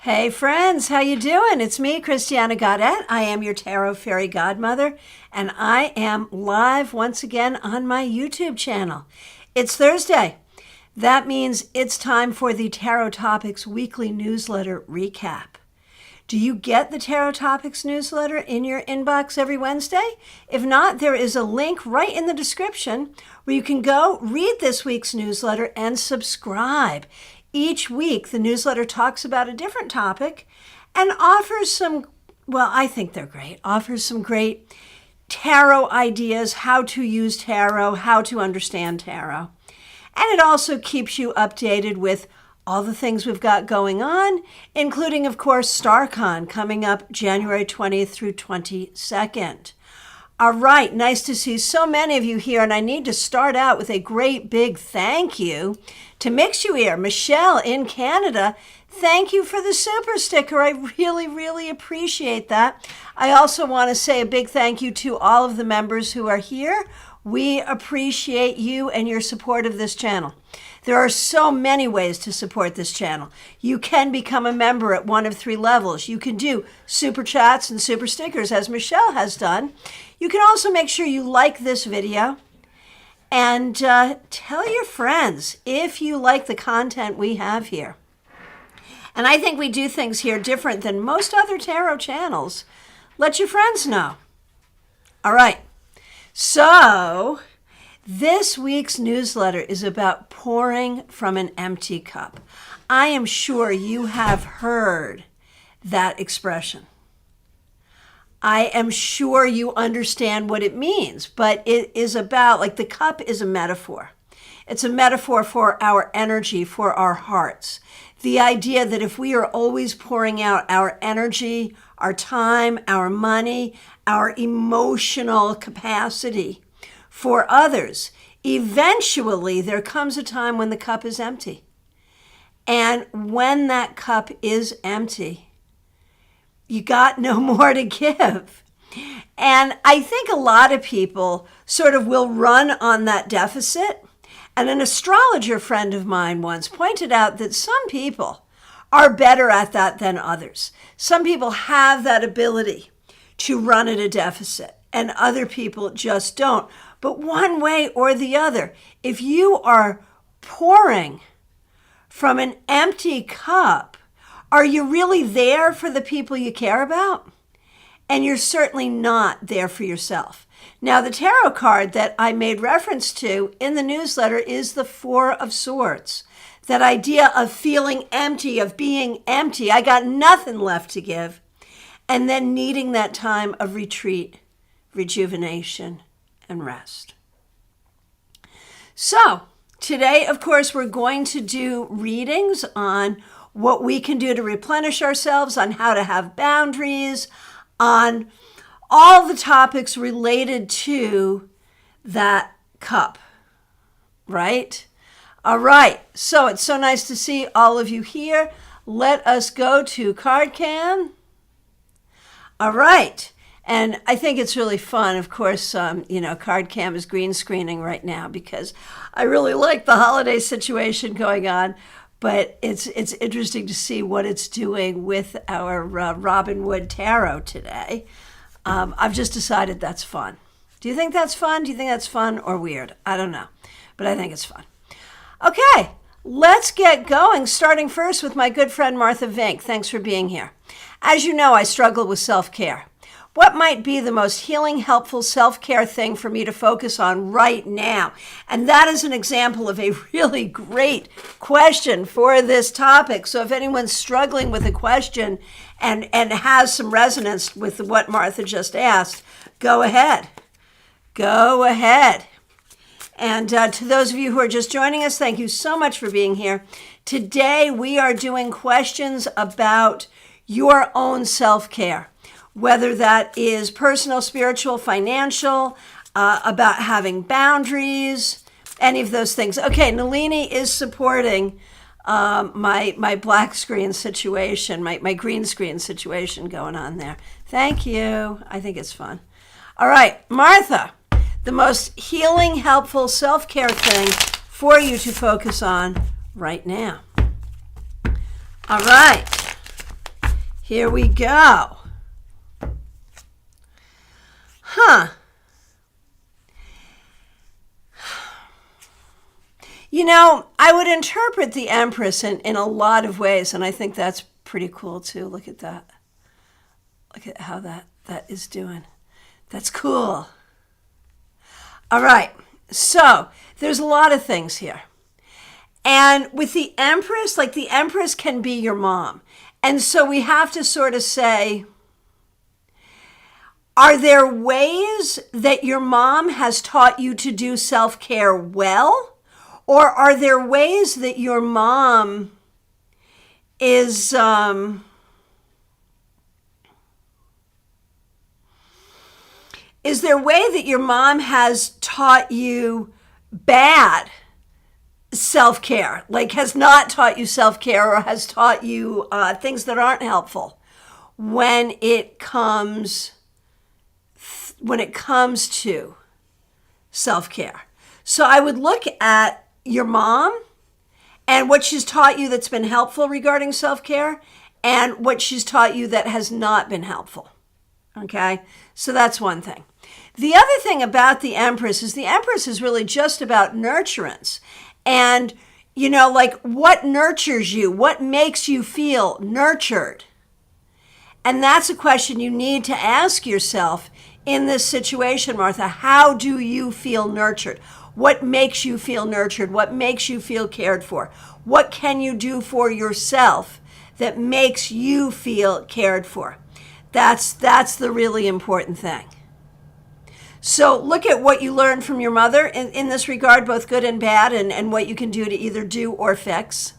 Hey friends, how you doing? It's me, Christiana Gaudet. I am your Tarot Fairy Godmother, and I am live once again on my YouTube channel. It's Thursday. That means it's time for the Tarot Topics Weekly Newsletter Recap. Do you get the Tarot Topics newsletter in your inbox every Wednesday? If not, there is a link right in the description where you can go read this week's newsletter and subscribe. Each week, the newsletter talks about a different topic and offers some, I think they're great, offers some great tarot ideas, how to use tarot, how to understand tarot. And it also keeps you updated with all the things we've got going on, including, of course, StarCon coming up January 20th through 22nd. All right, nice to see so many of you here, and I need to start out with a great big thank you to Mix You Ear, Michelle in Canada. Thank you for the super sticker. I really, really appreciate that. I also want to say a big thank you to all of the members who are here. We appreciate you and your support of this channel. There are so many ways to support this channel. You can become a member at one of three levels. You can do super chats and super stickers, as Michelle has done. You can also make sure you like this video and tell your friends if you like the content we have here. And I think we do things here different than most other tarot channels. Let your friends know. All right. So this week's newsletter is about pouring from an empty cup. I am sure you have heard that expression. I am sure you understand what it means, but it is about, like, the cup is a metaphor. It's a metaphor for our energy, for our hearts. The idea that if we are always pouring out our energy, our time, our money, our emotional capacity for others, eventually there comes a time when the cup is empty. And when that cup is empty, you got no more to give. And I think a lot of people sort of will run on that deficit. And an astrologer friend of mine once pointed out that some people are better at that than others. Some people have that ability to run at a deficit, and other people just don't. But one way or the other, if you are pouring from an empty cup, are you really there for the people you care about? And you're certainly not there for yourself. Now, the tarot card that I made reference to in the newsletter is the Four of Swords. That idea of feeling empty, of being empty. I got nothing left to give. And then needing that time of retreat, rejuvenation, and rest. So, today, of course, we're going to do readings on what we can do to replenish ourselves, on how to have boundaries, on all the topics related to that cup, right? All right, so it's so nice to see all of you here. Let us go to CardCam. All right, and I think it's really fun. Of course, CardCam is green screening right now because I really like the holiday situation going on. But it's interesting to see what it's doing with our Robin Wood Tarot today. I've just decided that's fun. Do you think that's fun? Do you think that's fun or weird? I don't know, but I think it's fun. Okay, let's get going, starting first with my good friend Martha Vink. Thanks for being here. As you know, I struggle with self-care. What might be the most healing, helpful self-care thing for me to focus on right now? And that is an example of a really great question for this topic. So if anyone's struggling with a question and has some resonance with what Martha just asked, go ahead. Go ahead. And to those of you who are just joining us, thank you so much for being here. Today we are doing questions about your own self-care. Whether that is personal, spiritual, financial, about having boundaries, any of those things. Okay, Nalini is supporting my black screen situation, my green screen situation going on there. Thank you. I think it's fun. All right, Martha, the most healing, helpful self-care thing for you to focus on right now. All right. Here we go. Huh. You know, I would interpret the Empress in a lot of ways, and I think that's pretty cool too. Look at that. Look at how that is doing. That's cool. All right, so there's a lot of things here. And with the Empress, like the Empress can be your mom. And so we have to sort of say, are there ways that your mom has taught you to do self-care well? Or are there ways that your mom is there a way that your mom has taught you bad self-care, like has not taught you self-care or has taught you things that aren't helpful when it comes to self-care? So I would look at your mom and what she's taught you that's been helpful regarding self-care and what she's taught you that has not been helpful. Okay, so that's one thing. The other thing about the Empress is really just about nurturance. And, you know, like what nurtures you? What makes you feel nurtured? And that's a question you need to ask yourself in this situation, Martha. How do you feel nurtured? What makes you feel nurtured? What makes you feel cared for? What can you do for yourself that makes you feel cared for? That's the really important thing. So look at what you learned from your mother in this regard, both good and bad, and what you can do to either do or fix.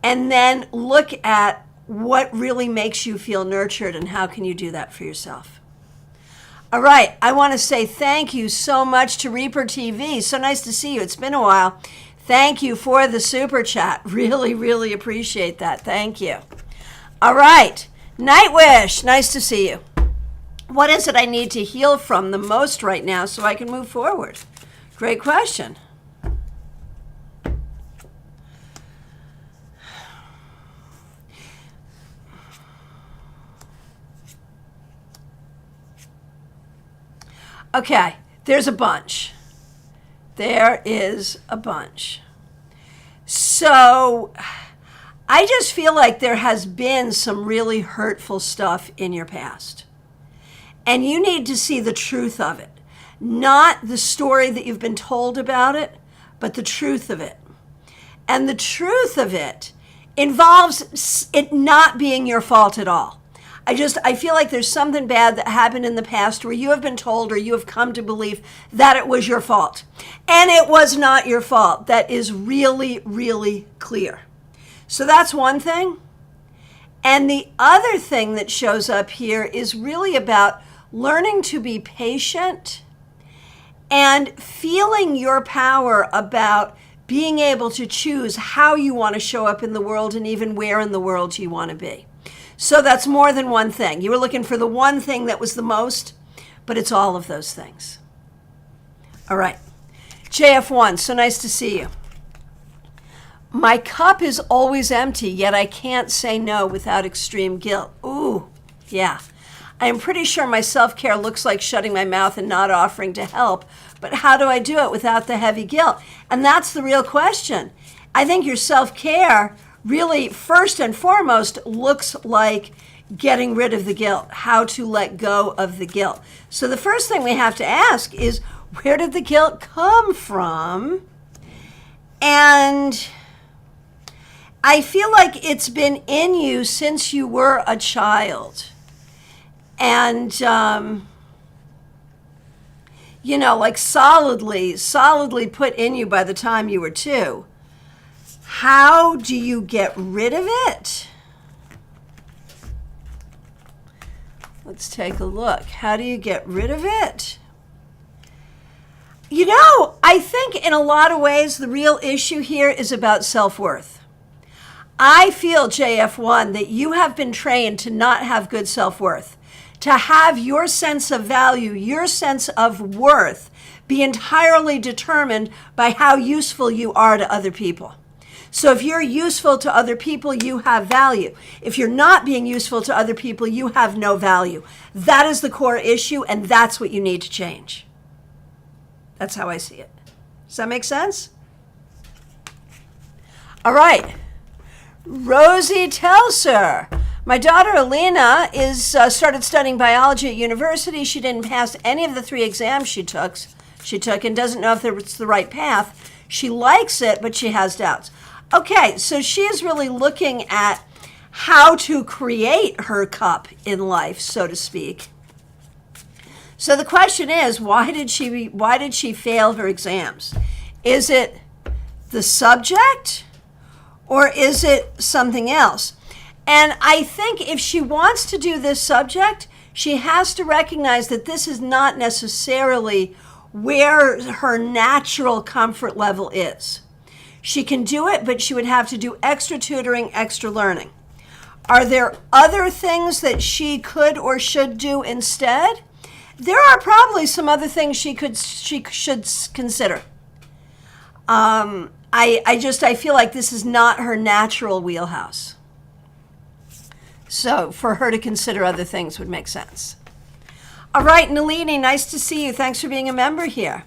And then look at what really makes you feel nurtured and how can you do that for yourself. All right, I want to say thank you so much to Reaper TV. So nice to see you. It's been a while. Thank you for the super chat. Really, really appreciate that. Thank you. All right, Nightwish, nice to see you. What is it I need to heal from the most right now so I can move forward? Great question. Okay, there's a bunch. There is a bunch. So I just feel like there has been some really hurtful stuff in your past. And you need to see the truth of it. Not the story that you've been told about it, but the truth of it. And the truth of it involves it not being your fault at all. I feel like there's something bad that happened in the past where you have been told or you have come to believe that it was your fault. And it was not your fault. That is really, really clear. So that's one thing. And the other thing that shows up here is really about learning to be patient and feeling your power about being able to choose how you want to show up in the world and even where in the world you want to be. So that's more than one thing. You were looking for the one thing that was the most, but it's all of those things. All right. JF1, so nice to see you. My cup is always empty, yet I can't say no without extreme guilt. Ooh, yeah. I am pretty sure my self-care looks like shutting my mouth and not offering to help, but how do I do it without the heavy guilt? And that's the real question. I think your self-care really, first and foremost, looks like getting rid of the guilt, how to let go of the guilt. So the first thing we have to ask is, where did the guilt come from? And I feel like it's been in you since you were a child. And, you know, like solidly put in you by the time you were 2. How do you get rid of it? Let's take a look. How do you get rid of it? You know, I think in a lot of ways, the real issue here is about self-worth. I feel, JF1, that you have been trained to not have good self-worth, to have your sense of value, your sense of worth be entirely determined by how useful you are to other people. So if you're useful to other people, you have value. If you're not being useful to other people, you have no value. That is the core issue, and that's what you need to change. That's how I see it. Does that make sense? All right. Rosie Telser. My daughter Alina started studying biology at university. She didn't pass any of the 3 exams she took and doesn't know if it's the right path. She likes it, but she has doubts. Okay, so she is really looking at how to create her cup in life, so to speak. So the question is, why did she fail her exams? Is it the subject or is it something else? And I think if she wants to do this subject, she has to recognize that this is not necessarily where her natural comfort level is. She can do it, but she would have to do extra tutoring, extra learning. Are there other things that she could or should do instead? There are probably some other things she should consider. I feel like this is not her natural wheelhouse. So for her to consider other things would make sense. All right, Nalini, nice to see you. Thanks for being a member here.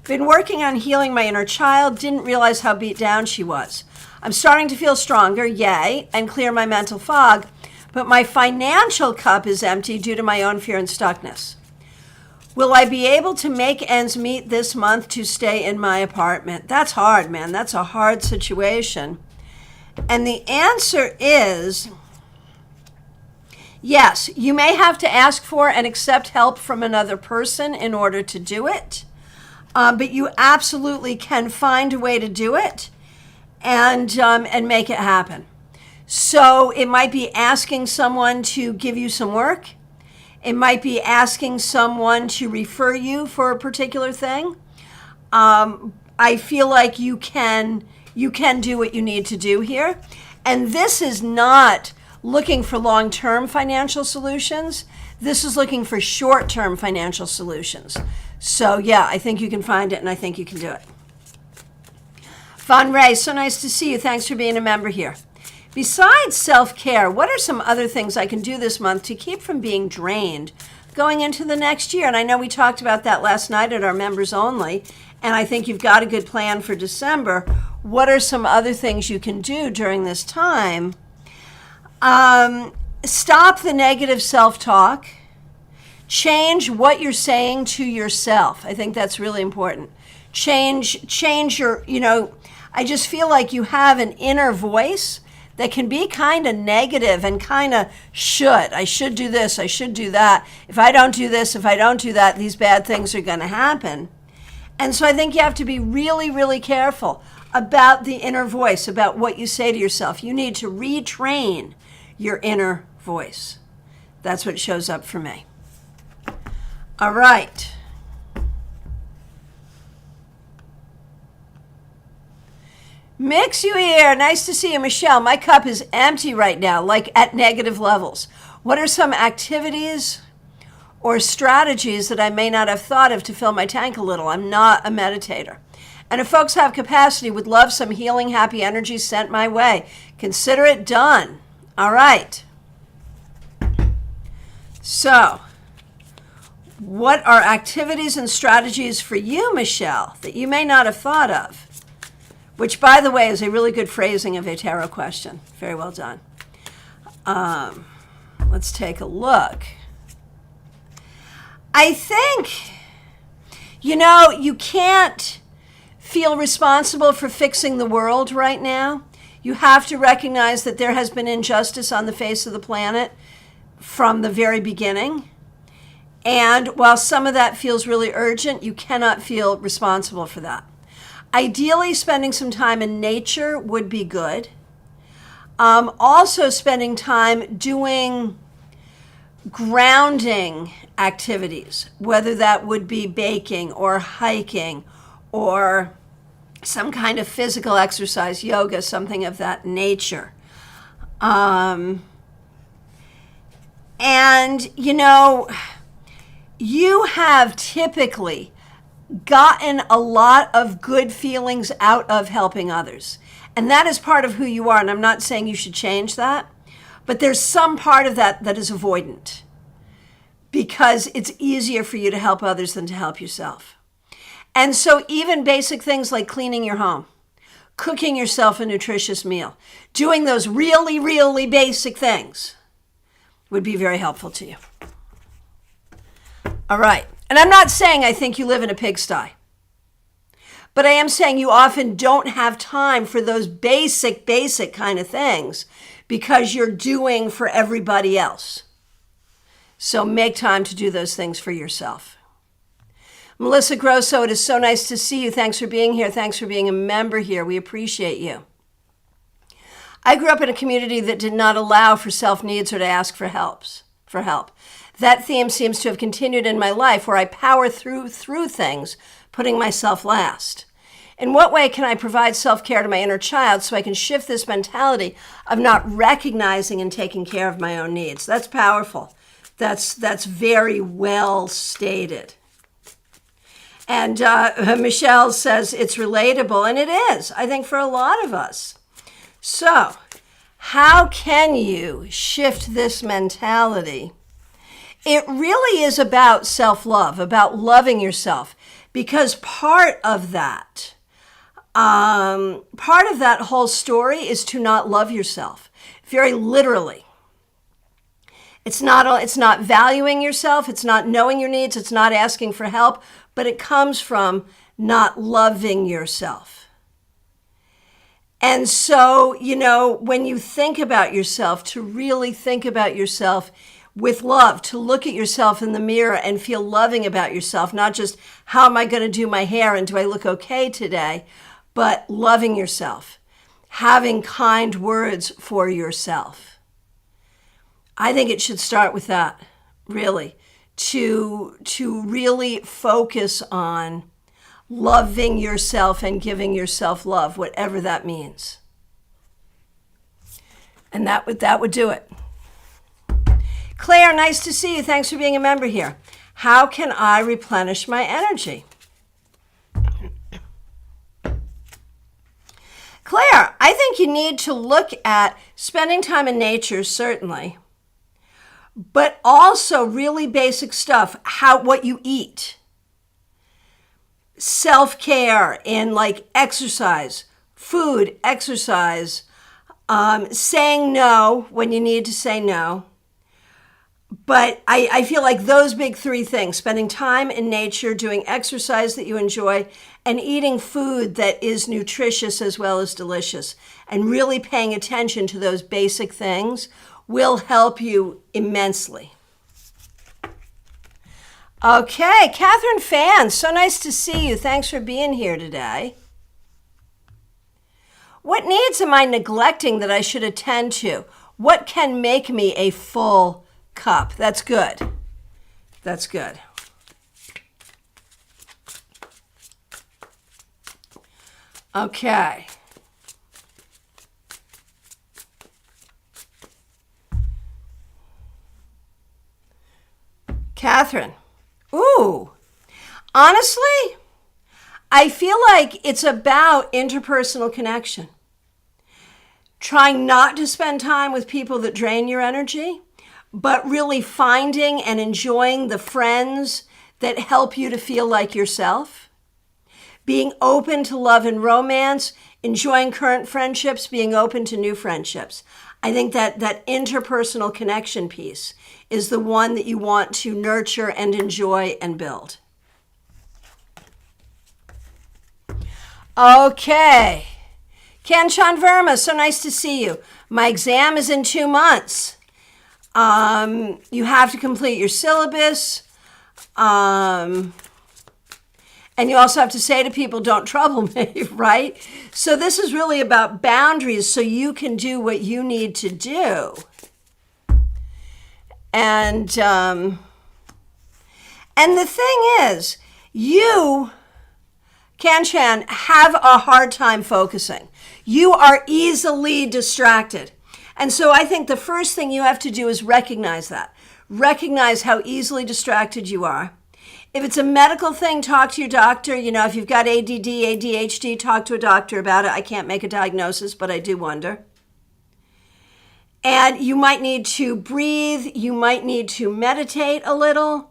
Been working on healing my inner child. Didn't realize how beat down she was. I'm starting to feel stronger, yay, and clear my mental fog, but my financial cup is empty due to my own fear and stuckness. Will I be able to make ends meet this month to stay in my apartment? That's hard, man. That's a hard situation. And the answer is yes, you may have to ask for and accept help from another person in order to do it. But you absolutely can find a way to do it and make it happen. So it might be asking someone to give you some work. It might be asking someone to refer you for a particular thing. I feel like you can do what you need to do here. And this is not looking for long-term financial solutions. This is looking for short-term financial solutions. So yeah, I think you can find it and I think you can do it. Von Ray, so nice to see you. Thanks for being a member here. Besides self-care, what are some other things I can do this month to keep from being drained going into the next year? And I know we talked about that last night at our members only, and I think you've got a good plan for December. What are some other things you can do during this time? Stop the negative self-talk. Change what you're saying to yourself. I think that's really important. Change your, I just feel like you have an inner voice that can be kind of negative and kind of I should do this, I should do that. If I don't do this, if I don't do that, these bad things are going to happen. And so I think you have to be really, really careful about the inner voice, about what you say to yourself. You need to retrain your inner voice. That's what shows up for me. All right. Mix you here. Nice to see you, Michelle. My cup is empty right now, like at negative levels. What are some activities or strategies that I may not have thought of to fill my tank a little? I'm not a meditator. And if folks have capacity, would love some healing, happy energy sent my way. Consider it done. All right. So, what are activities and strategies for you, Michelle, that you may not have thought of? Which, by the way, is a really good phrasing of a tarot question. Very well done. Let's take a look. I think, you can't feel responsible for fixing the world right now. You have to recognize that there has been injustice on the face of the planet from the very beginning. And while some of that feels really urgent, you cannot feel responsible for that. Ideally, spending some time in nature would be good. Also spending time doing grounding activities, whether that would be baking or hiking or some kind of physical exercise, yoga, something of that nature. And, you have typically gotten a lot of good feelings out of helping others. And that is part of who you are. And I'm not saying you should change that, but there's some part of that that is avoidant because it's easier for you to help others than to help yourself. And so even basic things like cleaning your home, cooking yourself a nutritious meal, doing those really, really basic things would be very helpful to you. All right. And I'm not saying I think you live in a pigsty, but I am saying you often don't have time for those basic kind of things because you're doing for everybody else. So make time to do those things for yourself. Melissa Grosso, it is so nice to see you. Thanks for being here. Thanks for being a member here. We appreciate you. I grew up in a community that did not allow for self-needs or to ask for help. That theme seems to have continued in my life where I power through things, putting myself last. In what way can I provide self-care to my inner child so I can shift this mentality of not recognizing and taking care of my own needs? That's powerful. That's very well stated. And Michelle says it's relatable, and it is, I think, for a lot of us. So, how can you shift this mentality? It really is about self-love, about loving yourself, because part of that whole story is to not love yourself, very literally. It's not valuing yourself, it's not knowing your needs, it's not asking for help, but it comes from not loving yourself. And so, when you think about yourself, to really think about yourself with love, to look at yourself in the mirror and feel loving about yourself, not just how am I going to do my hair and do I look okay today, but loving yourself, having kind words for yourself. I think it should start with that, really, to really focus on loving yourself and giving yourself love, whatever that means. And that would do it. Claire, nice to see you. Thanks for being a member here. How can I replenish my energy? Claire, I think you need to look at spending time in nature, certainly, but also really basic stuff, what you eat. Self-care in like exercise, food, exercise, saying no when you need to say no. But I feel like those big three things, spending time in nature, doing exercise that you enjoy, and eating food that is nutritious as well as delicious, and really paying attention to those basic things will help you immensely. Okay, Catherine Fan, so nice to see you. Thanks for being here today. What needs am I neglecting that I should attend to? What can make me a full cup? That's good. That's good. Okay. Catherine. Ooh. Honestly, I feel like it's about interpersonal connection. Trying not to spend time with people that drain your energy, but really finding and enjoying the friends that help you to feel like yourself. Being open to love and romance, enjoying current friendships, being open to new friendships. I think that interpersonal connection piece is the one that you want to nurture and enjoy and build. Okay. Kanchan Verma, so nice to see you. My exam is in 2 months. You have to complete your syllabus. And you also have to say to people, don't trouble me, right? So this is really about boundaries so you can do what you need to do. And the thing is, you, Kanchan, have a hard time focusing. You are easily distracted. And so I think the first thing you have to do is recognize that. Recognize how easily distracted you are. If it's a medical thing, talk to your doctor. If you've got ADD, ADHD, talk to a doctor about it. I can't make a diagnosis, but I do wonder. And you might need to breathe. You might need to meditate a little.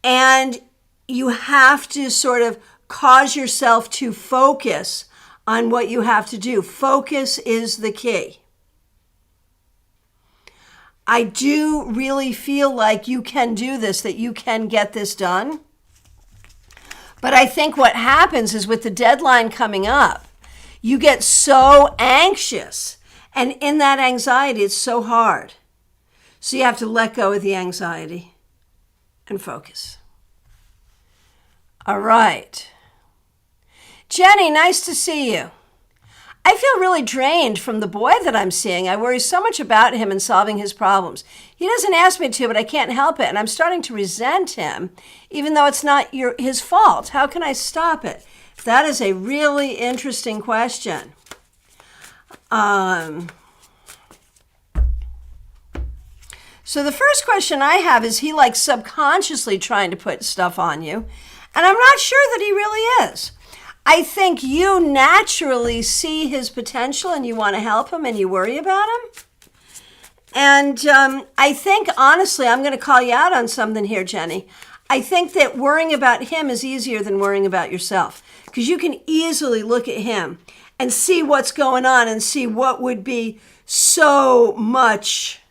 And you have to sort of cause yourself to focus on what you have to do. Focus is the key. I do really feel like you can do this, that you can get this done. But I think what happens is with the deadline coming up, you get so anxious. And in that anxiety, it's so hard. So you have to let go of the anxiety and focus. All right. Jenny, nice to see you. I feel really drained from the boy that I'm seeing. I worry so much about him and solving his problems. He doesn't ask me to, but I can't help it. And I'm starting to resent him, even though it's not his fault. How can I stop it? That is a really interesting question. So the first question I have is he like subconsciously trying to put stuff on you? And I'm not sure that he really is. I think you naturally see his potential and you want to help him and you worry about him. And I think, honestly, I'm going to call you out on something here, Jenny. I think that worrying about him is easier than worrying about yourself, because you can easily look at him and see what's going on and see what would be so much,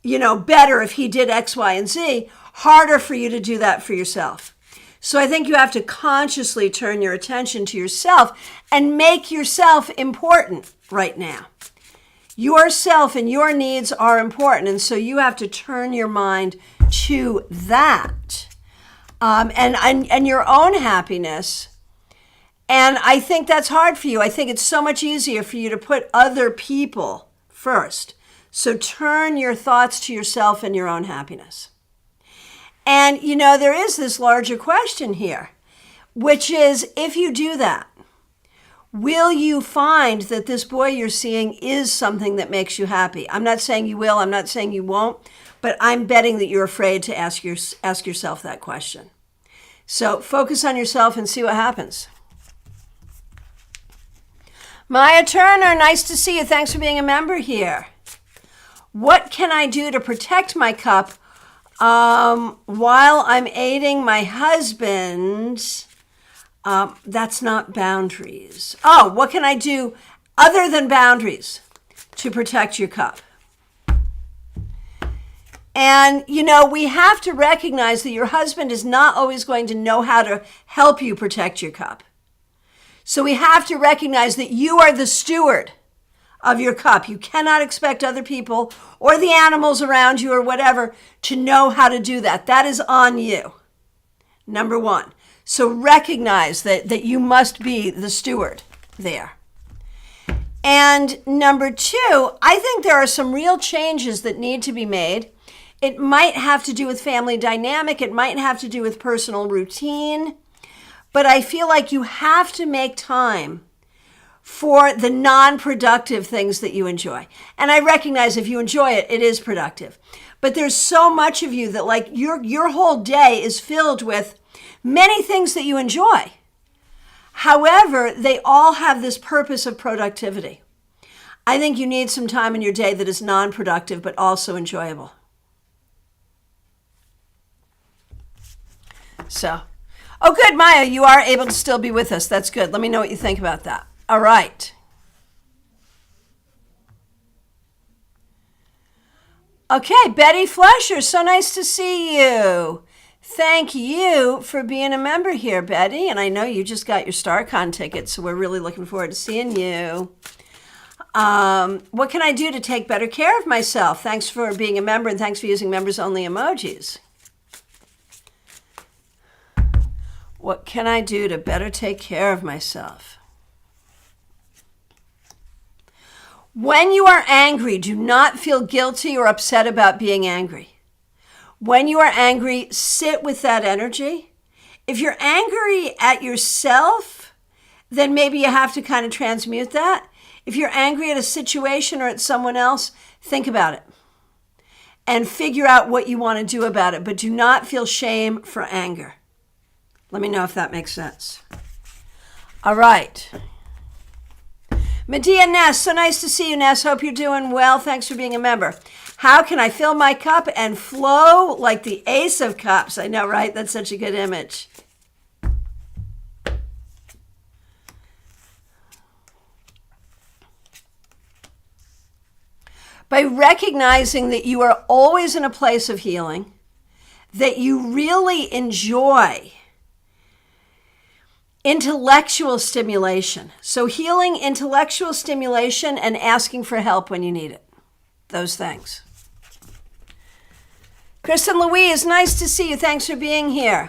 better if he did X, Y, and Z. Harder for you to do that for yourself. So I think you have to consciously turn your attention to yourself and make yourself important right now. Yourself and your needs are important, and so you have to turn your mind to that and your own happiness. And I think that's hard for you. I think it's so much easier for you to put other people first. So turn your thoughts to yourself and your own happiness. And, there is this larger question here, which is, if you do that, will you find that this boy you're seeing is something that makes you happy? I'm not saying you will. I'm not saying you won't. But I'm betting that you're afraid to ask yourself that question. So focus on yourself and see what happens. Maya Turner, nice to see you. Thanks for being a member here. What can I do to protect my cup while I'm aiding my husband? That's not boundaries. Oh, what can I do other than boundaries to protect your cup? And, we have to recognize that your husband is not always going to know how to help you protect your cup. So we have to recognize that you are the steward of your cup. You cannot expect other people or the animals around you or whatever to know how to do that. That is on you. Number one. So recognize that you must be the steward there. And number two, I think there are some real changes that need to be made. It might have to do with family dynamic. It might have to do with personal routine. But I feel like you have to make time for the non-productive things that you enjoy. And I recognize if you enjoy it, it is productive. But there's so much of you that like your whole day is filled with many things that you enjoy. However, they all have this purpose of productivity. I think you need some time in your day that is non-productive but also enjoyable. So, oh good, Maya, you are able to still be with us. That's good. Let me know what you think about that. All right. Okay, Betty Flesher, so nice to see you. Thank you for being a member here, Betty. And I know you just got your StarCon ticket, so we're really looking forward to seeing you. What can I do to take better care of myself? Thanks for being a member, and thanks for using members-only emojis. What can I do to better take care of myself? When you are angry, do not feel guilty or upset about being angry. When you are angry, sit with that energy. If you're angry at yourself, then maybe you have to kind of transmute that. If you're angry at a situation or at someone else, think about it and figure out what you want to do about it. But do not feel shame for anger. Let me know if that makes sense. All right. Medea Ness, so nice to see you, Ness. Hope you're doing well. Thanks for being a member. How can I fill my cup and flow like the Ace of Cups? I know, right? That's such a good image. By recognizing that you are always in a place of healing, that you really enjoy intellectual stimulation. So healing, intellectual stimulation, and asking for help when you need it. Those things. Kristen Louise, nice to see you. Thanks for being here.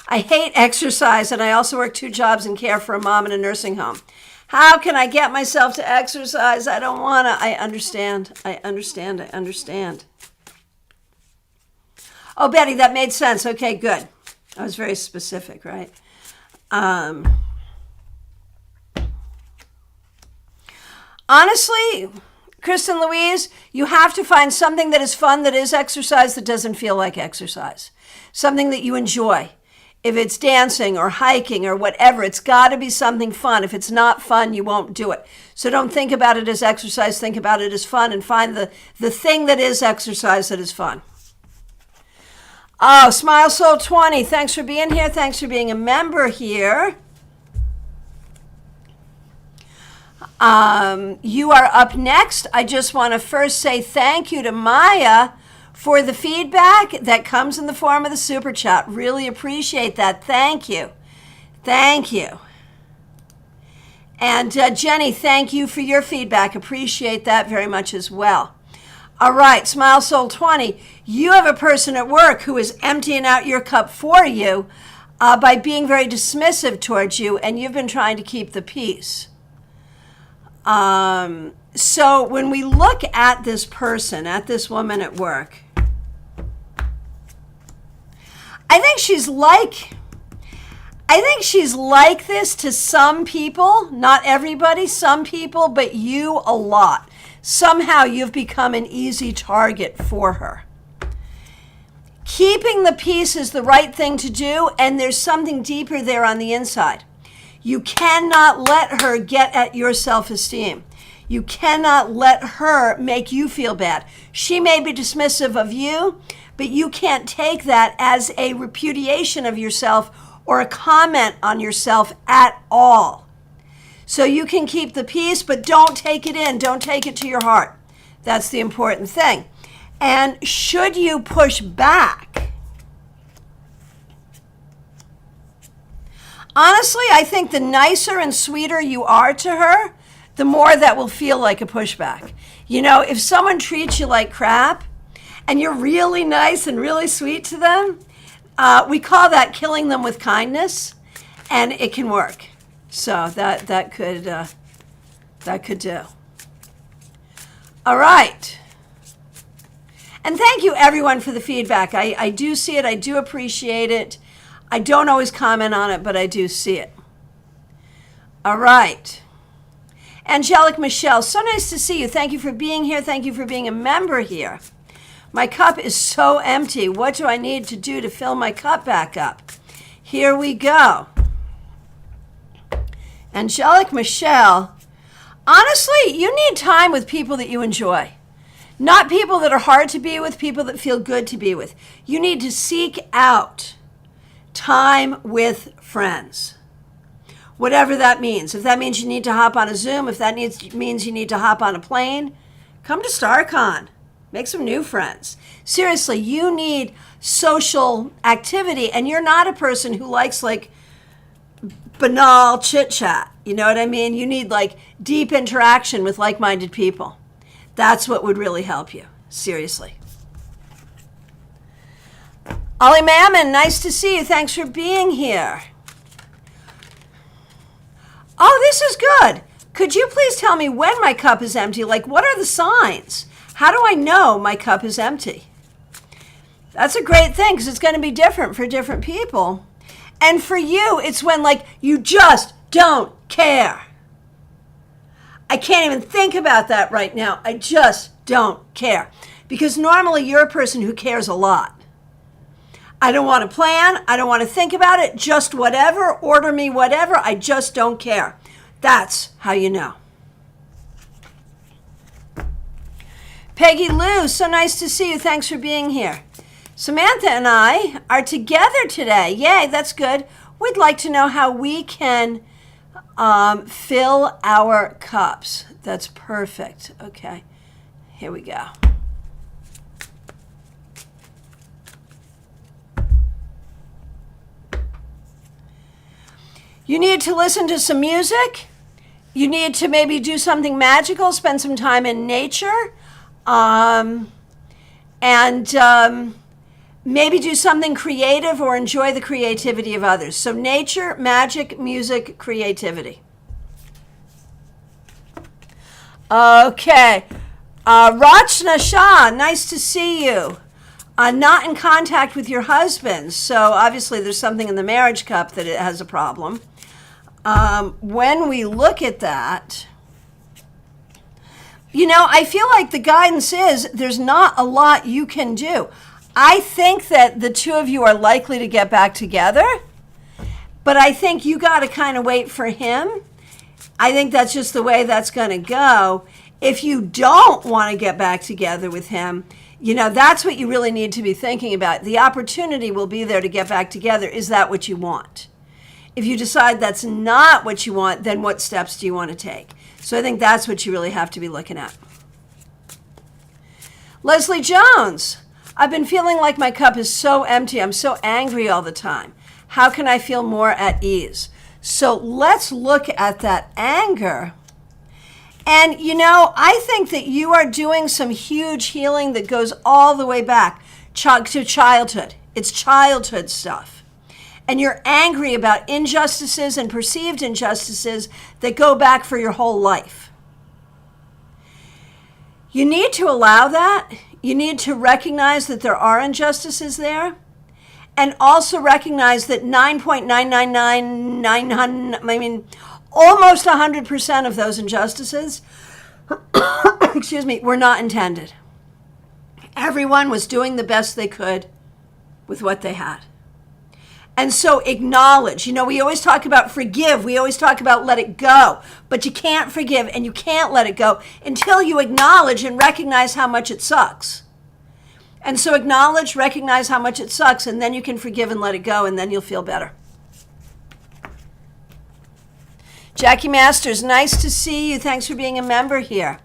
I hate exercise, and I also work 2 jobs and care for a mom in a nursing home. How can I get myself to exercise? I don't want to. I understand. Oh, Betty, that made sense. Okay, good. I was very specific, right? Honestly, Kristen Louise, you have to find something that is fun, that is exercise, that doesn't feel like exercise. Something that you enjoy. If it's dancing or hiking or whatever, it's got to be something fun. If it's not fun, you won't do it. So don't think about it as exercise. Think about it as fun, and find the thing that is exercise that is fun. Oh, Smile Soul 20, thanks for being here. Thanks for being a member here. You are up next. I just want to first say thank you to Maya for the feedback that comes in the form of the super chat. Really appreciate that. Thank you. Thank you. And Jenny, thank you for your feedback. Appreciate that very much as well. All right, Smile Soul 20, you have a person at work who is emptying out your cup for you by being very dismissive towards you, and you've been trying to keep the peace. So when we look at this person, at this woman at work, I think she's like this to some people, not everybody, some people, but you a lot. Somehow you've become an easy target for her. Keeping the peace is the right thing to do, and there's something deeper there on the inside. You cannot let her get at your self-esteem. You cannot let her make you feel bad. She may be dismissive of you, but you can't take that as a repudiation of yourself or a comment on yourself at all. So you can keep the peace, but don't take it in. Don't take it to your heart. That's the important thing. And should you push back? Honestly, I think the nicer and sweeter you are to her, the more that will feel like a pushback. You know, if someone treats you like crap and you're really nice and really sweet to them, we call that killing them with kindness, and it can work. So that could do. All right. And thank you everyone for the feedback. I do see it. I do appreciate it. I don't always comment on it, but I do see it. All right. Angelic Michelle, so nice to see you. Thank you for being here. Thank you for being a member here. My cup is so empty. What do I need to do to fill my cup back up? Here we go. Angelic Michelle, honestly, you need time with people that you enjoy. Not people that are hard to be with, people that feel good to be with. You need to seek out time with friends. Whatever that means. If that means you need to hop on a Zoom, if that means you need to hop on a plane, come to StarCon. Make some new friends. Seriously, you need social activity, and you're not a person who likes like banal chit-chat. You know what I mean? You need like deep interaction with like-minded people. That's what would really help you. Seriously. Ollie Mammon, nice to see you. Thanks for being here. Oh, this is good. Could you please tell me when my cup is empty? Like, what are the signs? How do I know my cup is empty? That's a great thing, because it's going to be different for different people. And for you, it's when, like, you just don't care. I can't even think about that right now. I just don't care. Because normally you're a person who cares a lot. I don't want to plan. I don't want to think about it. Just whatever. Order me whatever. I just don't care. That's how you know. Peggy Lou, so nice to see you. Thanks for being here. Samantha and I are together today. Yay, that's good. We'd like to know how we can fill our cups. That's perfect. Okay, here we go. You need to listen to some music. You need to maybe do something magical, spend some time in nature, and maybe do something creative or enjoy the creativity of others. So nature, magic, music, creativity. Okay. Rachna Shah, nice to see you. Not in contact with your husband, so obviously there's something in the marriage cup that it has a problem. When we look at that, I feel like the guidance is there's not a lot you can do. I think that the two of you are likely to get back together, but I think you got to kind of wait for him. I think that's just the way that's going to go. If you don't want to get back together with him, that's what you really need to be thinking about. The opportunity will be there to get back together. Is that what you want? If you decide that's not what you want, then what steps do you want to take? So I think that's what you really have to be looking at. Leslie Jones, I've been feeling like my cup is so empty. I'm so angry all the time. How can I feel more at ease? So let's look at that anger. And, I think that you are doing some huge healing that goes all the way back to childhood. It's childhood stuff. And you're angry about injustices and perceived injustices that go back for your whole life. You need to allow that. You need to recognize that there are injustices there. And also recognize that 9.9999, almost 100% of those injustices, were not intended. Everyone was doing the best they could with what they had. And so acknowledge, we always talk about forgive. We always talk about let it go, but you can't forgive and you can't let it go until you acknowledge and recognize how much it sucks. And so acknowledge, recognize how much it sucks, and then you can forgive and let it go, and then you'll feel better. Jackie Masters, nice to see you. Thanks for being a member here.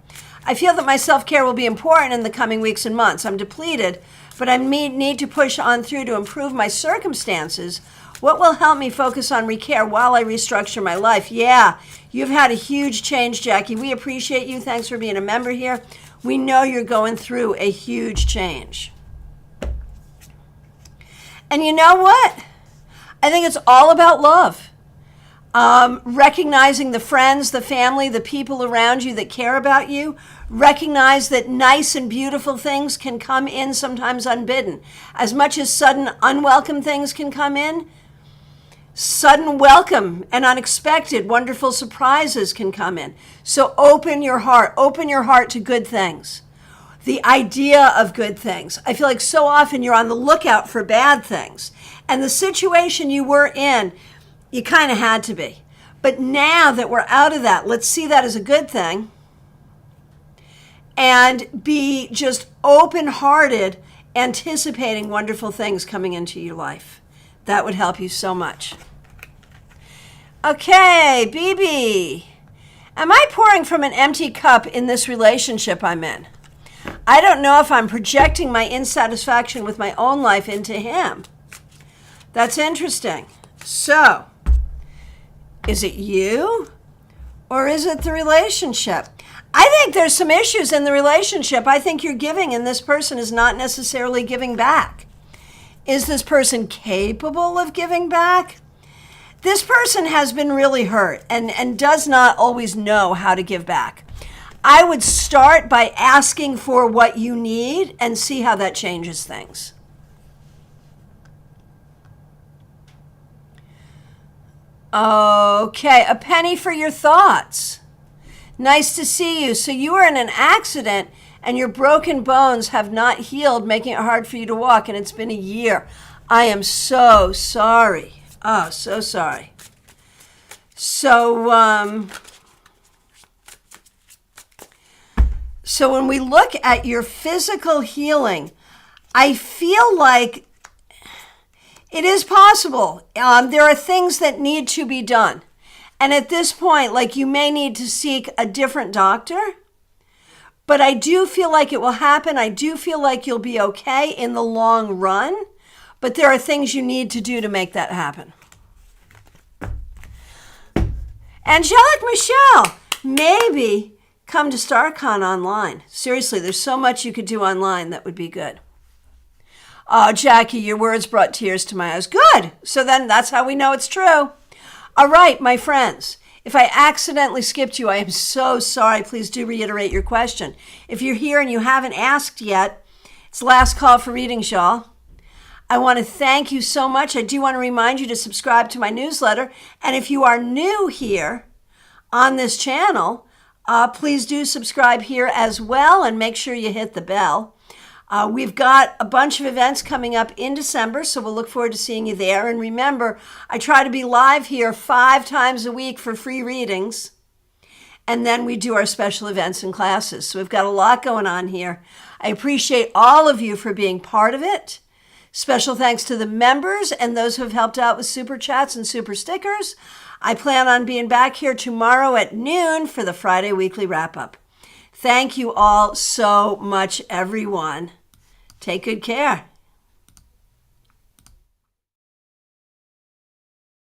I feel that my self-care will be important in the coming weeks and months. I'm depleted, but I need to push on through to improve my circumstances. What will help me focus on recare while I restructure my life? Yeah, you've had a huge change, Jackie. We appreciate you. Thanks for being a member here. We know you're going through a huge change. And you know what? I think it's all about love. Recognizing the friends, the family, the people around you that care about you. Recognize that nice and beautiful things can come in sometimes unbidden. As much as sudden unwelcome things can come in, sudden welcome and unexpected wonderful surprises can come in. So open your heart to good things. The idea of good things. I feel like so often you're on the lookout for bad things. And the situation you were in, you kind of had to be. But now that we're out of that, let's see that as a good thing. And be just open-hearted, anticipating wonderful things coming into your life. That would help you so much. Okay, BB. Am I pouring from an empty cup in this relationship I'm in? I don't know if I'm projecting my insatisfaction with my own life into him. That's interesting. So, is it you or is it the relationship? I think there's some issues in the relationship. I think you're giving and this person is not necessarily giving back. Is this person capable of giving back? This person has been really hurt and does not always know how to give back. I would start by asking for what you need and see how that changes things. Okay, a penny for your thoughts. Nice to see you. So you were in an accident and your broken bones have not healed, making it hard for you to walk, and it's been a year. I am so sorry. Oh, so sorry. So, so when we look at your physical healing, I feel like it is possible. There are things that need to be done. And at this point, like, you may need to seek a different doctor. But I do feel like it will happen. I do feel like you'll be okay in the long run. But there are things you need to do to make that happen. Angelic Michelle, maybe come to StarCon online. Seriously, there's so much you could do online that would be good. Oh, Jackie, your words brought tears to my eyes. Good. So then that's how we know it's true. All right, my friends. If I accidentally skipped you, I am so sorry. Please do reiterate your question. If you're here and you haven't asked yet, it's the last call for readings, y'all. I want to thank you so much. I do want to remind you to subscribe to my newsletter. And if you are new here on this channel, please do subscribe here as well and make sure you hit the bell. We've got a bunch of events coming up in December, so we'll look forward to seeing you there. And remember, I try to be live here 5 times a week for free readings. And then we do our special events and classes. So we've got a lot going on here. I appreciate all of you for being part of it. Special thanks to the members and those who have helped out with super chats and super stickers. I plan on being back here tomorrow at noon for the Friday weekly wrap-up. Thank you all so much, everyone. Take good care.